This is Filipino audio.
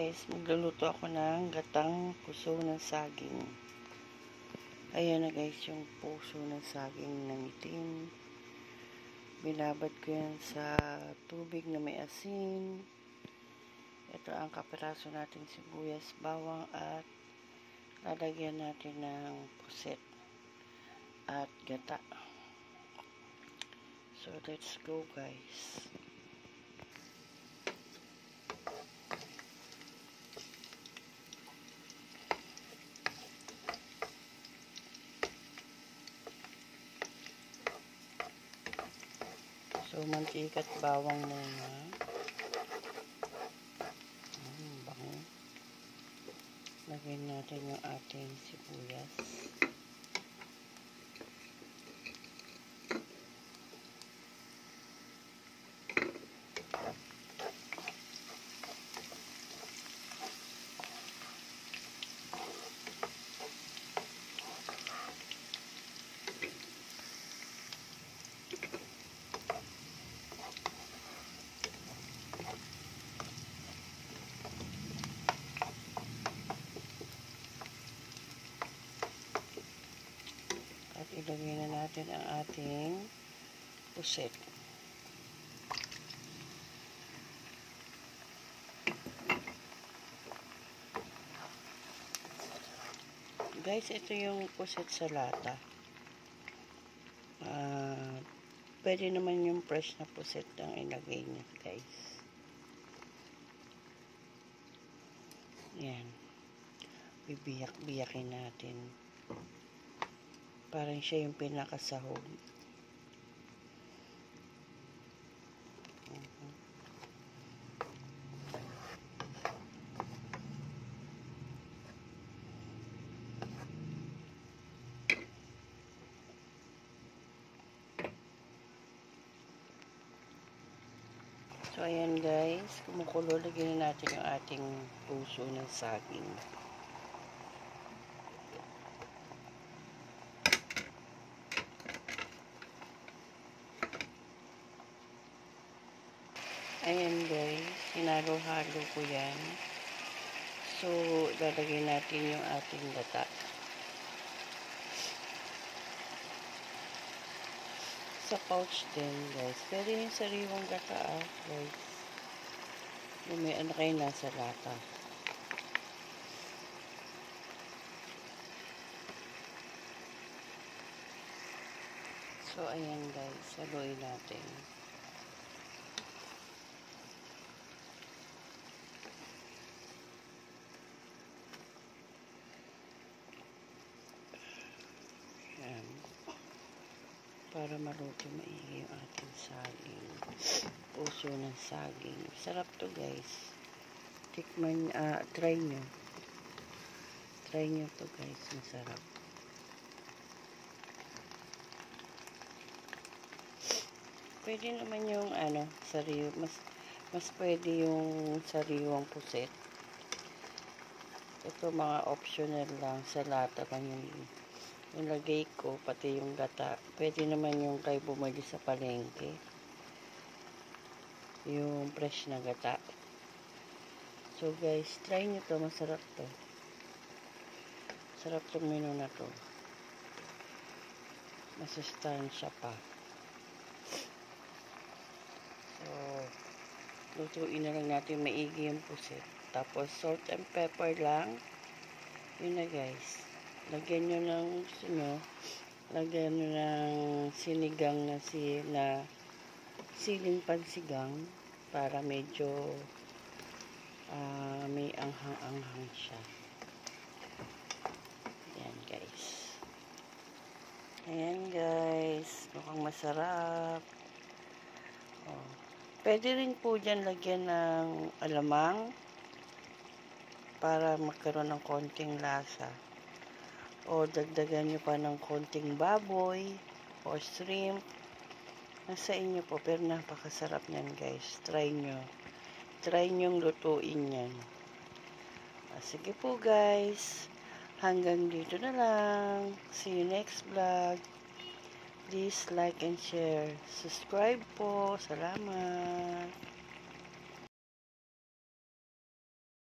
guys, magluluto ako ng gatang puso ng saging. Ayan na guys, yung puso ng saging ng itim. Binabad ko yan sa tubig na may asin. Ito ang kapiraso natin sibuyas, bawang at lalagyan natin ng puset at gata. So let's go guys. So, mantika at bawang muna. Bango. Lagyan natin yung ating sibuyas. At ilagay na natin ang ating puset. Guys, ito yung puset sa lata. Pwede naman yung fresh na puset ang ilagay niya, guys. Yan. Bibiyak-biyakin natin. Parang siya yung pinakasahog. So, ayan guys, kumukulo, lagyan natin yung ating puso ng saging. Ayan guys, hinalo-halo ko yan. So, lalagyan natin yung ating gata. Sa pouch din guys. Pwede yung sariwang gata guys. Yung may ano kayo nasa lata. So, ayan guys. Haluin natin. Ayan. Para maluto maigi yung ating saging. Puso ng saging. Sarap to guys. Tikman, try nyo. Try nyo to guys. Masarap. Pwede naman yung mas pwede yung sariwang puset. Ito mga optional lang. Sa lata lang yung nilagay ko, pati yung gata. Pwede naman yung kay bumili sa palengke. Yung fresh na gata. So guys, try nyo to. Masarap to. Sarap tong menu na to. Masustansya pa. So, lutuin na lang natin maigi yung pusit. Tapos, salt and pepper lang. Yun na guys. Lagyan nyo ng gusto nyo. Lagyan nyo ng sinigang na siling pansigang para medyo may anghang-anghang siya. Ayan guys. Ayan guys. Mukhang masarap. Oh. Pwede rin po dyan lagyan ng alamang para magkaroon ng konting lasa. O dagdagan nyo pa ng konting baboy o shrimp. Nasa inyo po, pero napakasarap nyan guys. Try nyo. Try nyong lutuin yan. Sige po guys. Hanggang dito na lang. See you next vlog. Please like and share. Subscribe po. Salamat.